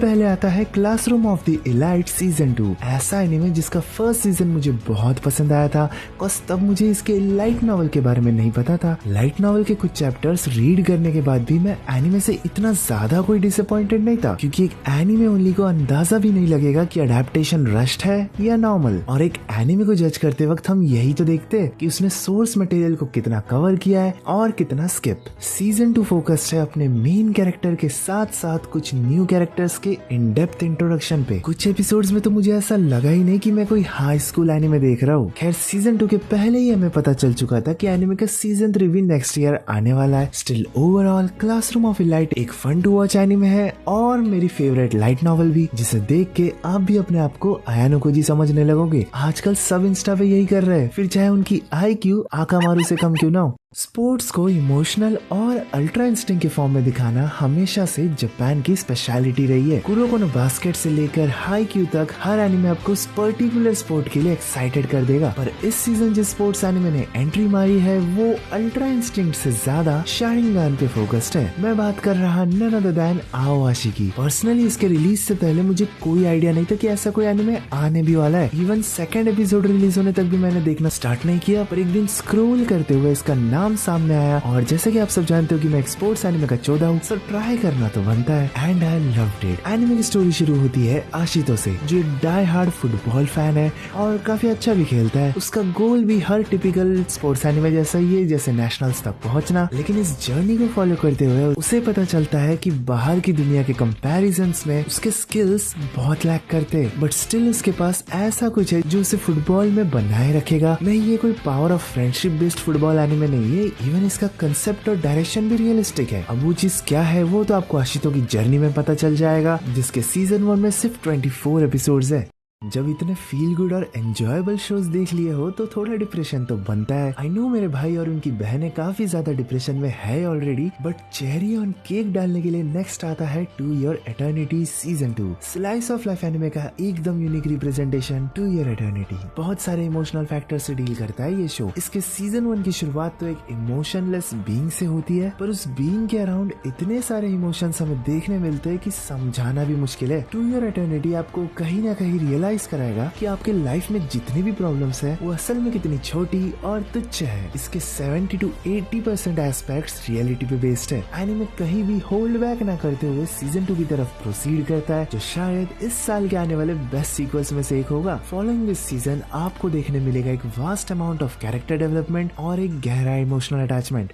पहले आता है classroom of the elite season 2। ऐसा एनिमे जिसका फर्स्ट सीजन मुझे बहुत पसंद आया था, बस तब मुझे इसके लाइट नॉवल के बारे में नहीं पता था। लाइट नॉवल के कुछ चैप्टर्स रीड करने के बाद भी मैं एनिमे से इतना ज्यादा कोई डिसअपॉइंटेड नहीं था, क्योंकि एक एनिमे ओनली को अंदाजा भी नहीं लगेगा कि अडेप्टेशन रश्ड है या नॉर्मल। और एक एनिमे को जज करते वक्त हम यही तो देखते हैं कि उसने सोर्स मटेरियल को कितना कवर किया है और कितना स्किप। सीजन 2 फोकस्ड है अपने मेन कैरेक्टर के साथ साथ कुछ न्यू कैरेक्टर्स के इन डेप्थ इंट्रोडक्शन पे। कुछ एपिसोड्स में तो मुझे ऐसा लगा ही नहीं कि मैं कोई हाई स्कूल एनिमे देख रहा हूँ। खैर सीजन 2 के पहले ही हमें पता चल चुका था कि एनिमे का सीजन 3 भी नेक्स्ट ईयर आने वाला है। Still overall classroom of elite एक फन टू वॉच एनिमे है और मेरी फेवरेट लाइट नॉवल भी, जिसे देख के आप भी अपने आप को आयानो जी समझने लगोगे। आजकल सब इंस्टा पे यही कर रहे हैं, फिर चाहे उनकी IQ आकामारू से कम क्यों ना हो। स्पोर्ट्स को इमोशनल और अल्ट्रा इंस्टिंक्ट के फॉर्म में दिखाना हमेशा से जापान की स्पेशलिटी रही है। कुरोको नो बास्केट से लेकर हाईक्यू तक हर एनिमे आपको उस पर्टिकुलर स्पोर्ट के लिए एक्साइटेड कर देगा। पर इस सीजन जिस स्पोर्ट्स एनिमे ने एंट्री मारी है वो अल्ट्रा इंस्टिंक्ट से ज्यादा शारिंगान पे फोकस्ड है। मैं बात कर रहा नन अदर देन आओआशी की। पर्सनली इसके रिलीज से पहले मुझे कोई आइडिया नहीं था कि ऐसा कोई एनिमे आने भी वाला है। इवन सेकंड एपिसोड रिलीज होने तक भी मैंने देखना स्टार्ट नहीं किया, पर एक दिन स्क्रॉल करते हुए इसका नाम सामने आया। और जैसे कि आप सब जानते हो कि मैं एक स्पोर्ट्स एनिमे का 14 हूँ, सो ट्राई करना तो बनता है and I loved it. Anime की स्टोरी शुरू होती है आशितो से, जो एक डाई हार्ड फुटबॉल फैन है और काफी अच्छा भी खेलता है। उसका गोल भी हर टिपिकल स्पोर्ट्स एनिमे जैसा ही है, जैसे नेशनल्स तक पहुंचना। लेकिन इस जर्नी को फॉलो करते हुए उसे पता चलता है कि बाहर की दुनिया के कंपैरिजन्स में उसके स्किल्स बहुत लैक करते, बट स्टिल उसके पास ऐसा कुछ है जो उसे फुटबॉल में बनाए रखेगा। नहीं, ये कोई power of friendship based football anime नहीं है, इवन इसका कंसेप्ट और डायरेक्शन भी रियलिस्टिक है। अब वो चीज क्या है वो तो आपको आशितो की जर्नी में पता चल जाएगा, जिसके सीजन 1 में सिर्फ 24 एपिसोड्स है। जब इतने फील गुड और एंजॉयबल शोज देख लिए हो तो थोड़ा डिप्रेशन तो बनता है। आई नो मेरे भाई और उनकी बहनें काफी ज्यादा डिप्रेशन में है already, but cherry on cake डालने के लिए नेक्स्ट आता है to your eternity season 2। Slice of life anime का एकदम unique representation to your eternity. बहुत सारे इमोशनल फैक्टर से डील करता है ये शो। इसके सीजन 1 की शुरुआत तो एक इमोशनलेस बीइंग से होती है, पर उस बीइंग के अराउंड इतने सारे इमोशंस हमें देखने मिलते हैं कि समझाना भी मुश्किल है। टू योर एटर्निटी आपको कहीं ना कहीं रियलाइज कराएगा कि आपके लाइफ में जितनी भी प्रॉब्लम्स है वो असल में कितनी छोटी और तुच्छ है। इसके 70 to 80% एस्पेक्ट्स रियलिटी पे बेस्ड है। एनिमे कहीं भी होल्ड बैक ना करते हुए सीजन 2 की तरफ प्रोसीड करता है, जो शायद इस साल के आने वाले बेस्ट सीक्वल्स में से एक होगा। फॉलोइंग दिस सीजन आपको देखने मिलेगा एक vast amount of character development और एक गहरा इमोशनल अटैचमेंट।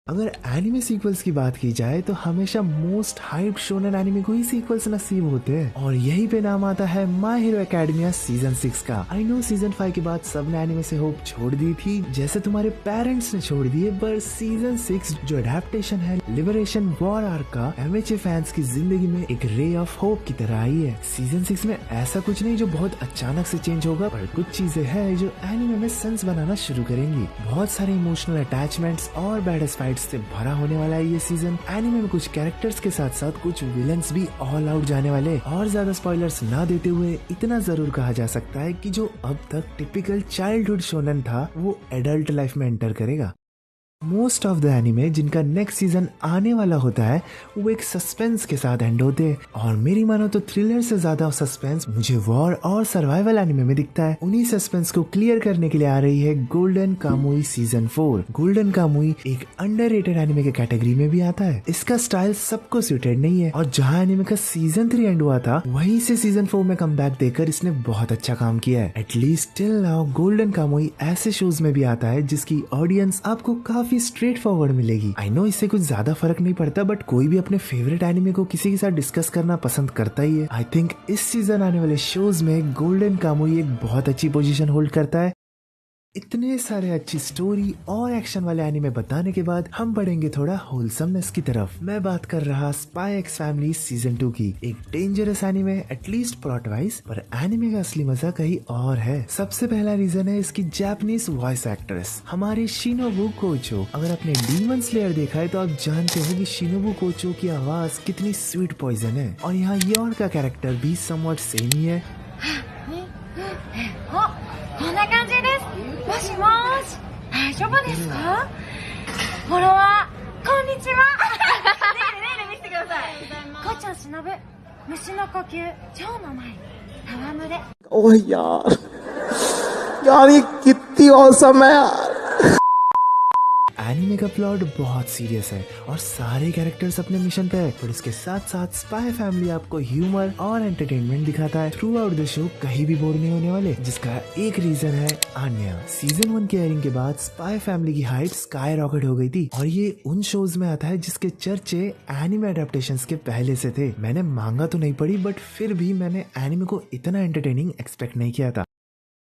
अगर एनिमे सीक्वल्स की बात की जाए तो हमेशा मोस्ट हाइप शोनेन एनिमे को ही सीक्वल्स नसीब होते हैं, और यही पे नाम आता है माय हीरो एकेडमिया सीजन 6 का। आई नो सीजन 5 के बाद सबने एनिमे से होप छोड़ दी थी, जैसे तुम्हारे पेरेंट्स ने छोड़ दिए, पर सीजन 6 जो अडेप्टेशन है लिबरेशन वॉर आर्क का, MHA फैंस की जिंदगी में एक रे ऑफ होप की तरह आई है। सीजन 6 में ऐसा कुछ नहीं जो बहुत अचानक से चेंज होगा, पर कुछ चीजें हैं जो एनिमे में सेंस बनाना शुरू करेंगी। बहुत सारे इमोशनल अटैचमेंट्स और बैडेस्ट फाइट से भरा होने वाला है ये सीजन। एनिमे में कुछ कैरेक्टर्स के साथ साथ कुछ विलन्स भी ऑल आउट जाने वाले, और ज्यादा स्पॉयलर्स ना देते हुए इतना जरूर कहा जा सकता है कि जो अब तक टिपिकल चाइल्डहुड शोनेन था वो एडल्ट लाइफ में एंटर करेगा। मोस्ट ऑफ द एनिमे जिनका नेक्स्ट सीजन आने वाला होता है वो एक सस्पेंस के साथ एंड होते हैं, और मेरी मानो तो थ्रिलर से ज्यादा सस्पेंस मुझे वॉर और सर्वाइवल एनिमे में दिखता है। उन्हीं सस्पेंस को क्लियर करने के लिए आ रही है गोल्डन कामुई सीजन 4। गोल्डन कामुई एक अंडररेटेड एनिमे के कैटेगरी में भी आता है। इसका स्टाइल सबको सूटेड नहीं है, और जहां एनिमे का सीजन 3 एंड हुआ था वहीं से सीजन 4 में कमबैक देकर इसने बहुत अच्छा काम किया है। एटलीस्ट टिल नाउ गोल्डन कामुई ऐसे शोज में भी आता है जिसकी ऑडियंस आपको काफी स्ट्रेट फॉरवर्ड मिलेगी। आई नो इससे कुछ ज्यादा फर्क नहीं पड़ता, बट कोई भी अपने फेवरेट एनिमे को किसी के साथ डिस्कस करना पसंद करता ही है। आई थिंक इस सीजन आने वाले शोज में गोल्डन कामुई एक बहुत अच्छी पोजीशन होल्ड करता है। इतने सारे अच्छी स्टोरी और एक्शन वाले एनिमे बताने के बाद हम बढ़ेंगे थोड़ा होलसमनेस की तरफ। मैं बात कर रहा स्पाई एक्स फैमिली सीजन 2 की। एक dangerous anime at least plot wise, पर एनिमे का असली मजा कहीं और है। सबसे पहला रीजन है इसकी जापानीज वॉइस एक्ट्रेस, हमारी शिनोबु कोचो। अगर आपने डीमन स्लेयर देखा है तो आप जानते हो कि शिनोबु कोचो की आवाज कितनी स्वीट पॉइजन है, और यहाँ योर का कैरेक्टर भी समवॉट सेम ही है। こんな感じです。もしもーし、大丈夫ですか？フォロワー、こんにちは。ネイル見せてください。こうちゃんしのぶ。虫の呼吸蝶の舞戯れ ओह यार यार ये कितनी औसम है यार। एनिमे का प्लॉट बहुत सीरियस है और सारे कैरेक्टर्स अपने मिशन पे है, पर इसके साथ साथ स्पाई फैमिली आपको ह्यूमर और एंटरटेनमेंट दिखाता है। थ्रू आउट द शो कहीं भी बोर नहीं होने वाले, जिसका एक रीजन है आन्या। सीजन 1 के एयरिंग के बाद स्पाई फैमिली की हाइट स्काई रॉकेट हो गई थी और ये उन शोज में आता है जिसके चर्चे एनिमे एडेप्टेशंस के पहले से थे। मैंने मांगा तो नहीं पढ़ी, बट फिर भी मैंने एनिमे को इतना एंटरटेनिंग एक्सपेक्ट नहीं किया था।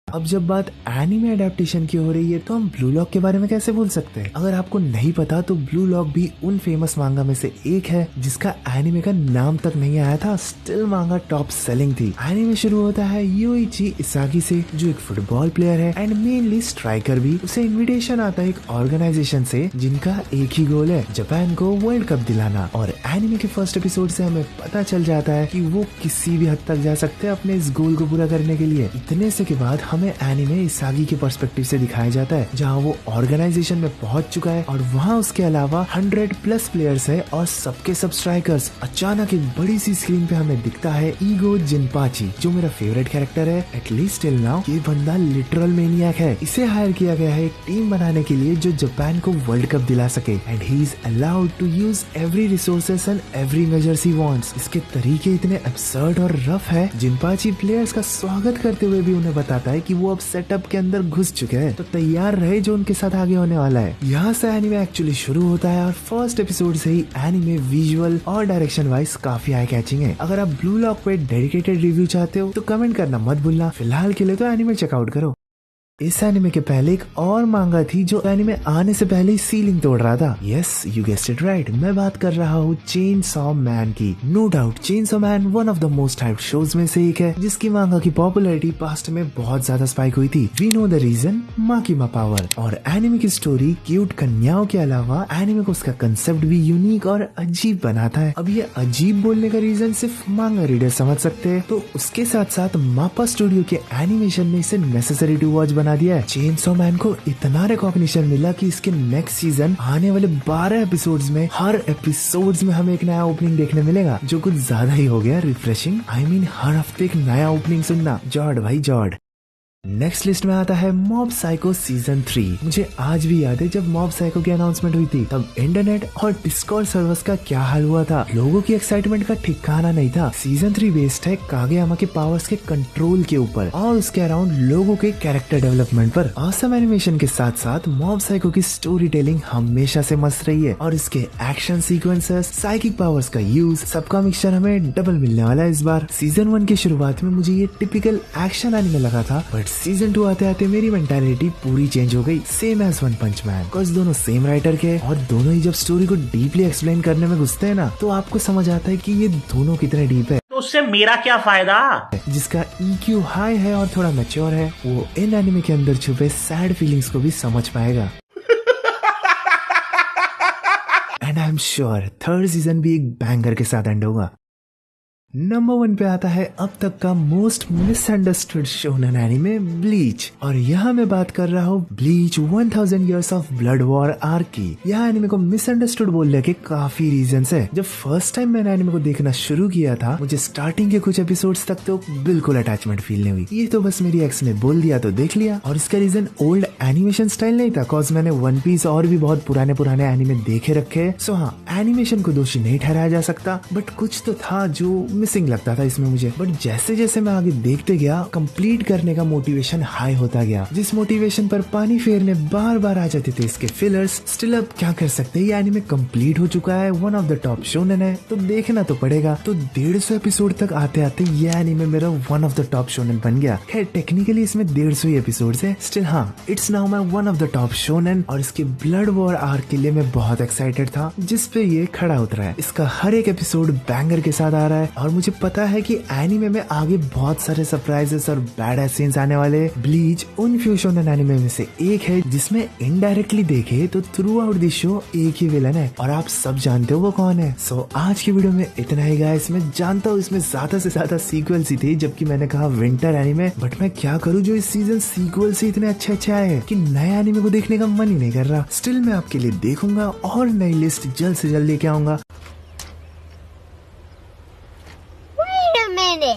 अब जब बात एनिमे एडेप्टेशन की हो रही है तो हम ब्लू लॉक के बारे में कैसे भूल सकते हैं। अगर आपको नहीं पता तो ब्लू लॉक भी उन फेमस मांगा में से एक है जिसका एनिमे का नाम तक नहीं आया था, स्टिल मांगा टॉप सेलिंग थी। एनिमे शुरू होता है योइची इसागी से, जो एक फुटबॉल प्लेयर है एंड मेनली स्ट्राइकर भी। उसे इन्विटेशन आता है एक ऑर्गेनाइजेशन से जिनका एक ही गोल है, जापान को वर्ल्ड कप दिलाना। और एनिमे के फर्स्ट एपिसोड से हमें पता चल जाता है कि वो किसी भी हद तक जा सकते हैं अपने इस गोल को पूरा करने के लिए। इतने से के बाद हमें एनिमे इसागी के पर्सपेक्टिव से दिखाया जाता है, जहां वो ऑर्गेनाइजेशन में पहुंच चुका है और वहां उसके अलावा 100+ प्लेयर्स है और सबके सब स्ट्राइकर्स। अचानक एक बड़ी सी स्क्रीन पे हमें दिखता है ईगो जिनपाची, जो मेरा फेवरेट कैरेक्टर है एटलीस्ट टिल नाउ। ये बंदा लिटरल मेनियक है। इसे हायर किया गया है एक टीम बनाने के लिए जो जापान को वर्ल्ड कप दिला सके and he is allowed to use every resources and every measures he wants. इसके तरीके इतने अब्सर्ड और रफ है, जिनपाची प्लेयर्स का स्वागत करते हुए भी उन्हें बताता है कि वो अब सेटअप के अंदर घुस चुके हैं, तो तैयार रहे जो उनके साथ आगे होने वाला है। यहाँ से एनिमे एक्चुअली शुरू होता है और फर्स्ट एपिसोड से ही एनिमे विजुअल और डायरेक्शन वाइज काफी आई कैचिंग है। अगर आप ब्लू लॉक पे डेडिकेटेड रिव्यू चाहते हो तो कमेंट करना मत भूलना। फिलहाल के लिए तो एनिमे चेकआउट करो। इस एनिमे के पहले एक और मांगा थी जो एनिमे आने से पहले ही सीलिंग तोड़ रहा था। Yes, you guessed it right, मैं बात कर रहा हूँ चेनसॉ मैन की। No doubt chainsaw man one of the most hyped shows में से एक है, जिसकी मांगा की पॉपुलैरिटी पास्ट में बहुत ज्यादा स्पाइक हुई थी। We know the reason, Makima power. और एनिमे की स्टोरी क्यूट कन्याओं के अलावा एनिमे को उसका कंसेप्ट भी यूनिक और अजीब बनाता है। अब ये अजीब बोलने का रीजन सिर्फ मांगा रीडर समझ सकते हैं, तो उसके साथ साथ मापा स्टूडियो के एनिमेशन ने इसे नेसेसरी टू वॉच बना दिया है। चेनसॉ मैन को इतना रिकॉग्निशन मिला कि इसके नेक्स्ट सीजन आने वाले 12 एपिसोड्स में हर एपिसोड्स में हमें एक नया ओपनिंग देखने मिलेगा, जो कुछ ज्यादा ही हो गया रिफ्रेशिंग। आई मीन हर हफ्ते एक नया ओपनिंग सुनना। जॉर्ड भाई जॉर्ड। नेक्स्ट लिस्ट में आता है मॉब साइको सीजन 3। मुझे आज भी याद है जब मॉब साइको की अनाउंसमेंट हुई थी तब इंटरनेट और डिस्कॉर्ड सर्वर्स का क्या हाल हुआ था। लोगों की एक्साइटमेंट का ठिकाना नहीं था। सीजन 3 बेस्ड है कागेयामा के पावर्स के कंट्रोल के ऊपर और उसके अराउंड लोगों के कैरेक्टर डेवलपमेंट पर। ऑसम एनिमेशन के साथ साथ मॉब साइको की स्टोरी टेलिंग हमेशा से मस्त रही है और इसके एक्शन सीक्वेंसेस, साइकिक पावर्स का यूज, सबका मिक्सचर हमें डबल मिलने वाला है इस बार। सीजन 1 की शुरुआत में मुझे ये टिपिकल एक्शन एनिमे लगा था, बट सीजन 2 आते आते मेरी मेंटालिटी पूरी चेंज हो गई। Same as one punch man, because दोनों सेम राइटर के और दोनों ही जब स्टोरी को डीपली एक्सप्लेन करने में घुसते हैं ना, तो आपको समझ आता है कि ये दोनों कितने डीप है। तो उससे मेरा क्या फायदा? जिसका EQ हाई है और थोड़ा मैच्योर है, वो इन एनिमे के अंदर छुपे सैड फीलिंग्स को भी समझ पाएगा। And I am sure third season भी एक बैंगर के साथ एंड होगा। नंबर 1 पे आता है अब तक का most misunderstood shonen anime bleach, और यहाँ मैं बात कर रहा हूँ bleach 1000 years of blood war arc की। यह एनीमे को मिसअंडरस्टूड बोलने के काफी रीजंस है। जब फर्स्ट टाइम मैंने एनीमे को देखना शुरू किया था, मुझे स्टार्टिंग के कुछ एपिसोड्स तक तो बिल्कुल अटैचमेंट फील नहीं हुई। ये तो बस मेरी एक्स ने बोल दिया तो देख लिया, और इसका रीजन ओल्ड एनिमेशन स्टाइल नहीं था, कॉज मैंने वन पीस और भी बहुत पुराने पुराने एनीमे देखे रखे। सो हाँ, एनिमेशन को दोषी नहीं ठहराया जा सकता, बट कुछ तो था जो मिसिंग लगता था इसमें मुझे। बट जैसे जैसे मैं आगे देखते गया, कंप्लीट करने का मोटिवेशन हाई होता गया। जिस मोटिवेशन पर पानी फेरने बार बार आ जाते थे इसके फिलर्स, स्टिल अब क्या कर सकते हैं, ये एनीमे कंप्लीट हो चुका है, one of the top shonen है, तो देखना तो पड़ेगा। तो 150 एपिसोड तक आते आते ये एनीमे मेरा one of the top shonen बन गया। खैर टेक्निकली इसमें 150 ही एपिसोड है, स्टिल हाँ, it's now my one of the top shonen. और इसके ब्लड वॉर आर्क के लिए मैं बहुत एक्साइटेड था, जिसपे ये खड़ा उतरा है। इसका हर एक एपिसोड बैंगर के साथ आ रहा है, और मुझे पता है कि एनीमे में आगे बहुत सारे सरप्राइजेस और बैड सीन्स आने वाले। ब्लीच उन फ्यू शोनेन एनीमे में से एक है जिसमें इनडायरेक्टली देखे तो थ्रू आउट द शो एक ही विलन है, और आप सब जानते हो वो कौन है। सो आज की वीडियो में इतना ही गाइस। मैं जानता हूँ इसमें ज्यादा से ज्यादा सीक्वल्स ही थे, जबकि मैंने कहा विंटर एनीमे, बट मैं क्या करूँ जो इस सीजन सीक्वल से इतने अच्छे आए हैं कि नए एनीमे को देखने का मन ही नहीं कर रहा। स्टिल मैं आपके लिए देखूंगा और नई लिस्ट जल्द से जल्द लेके आऊंगा। ね。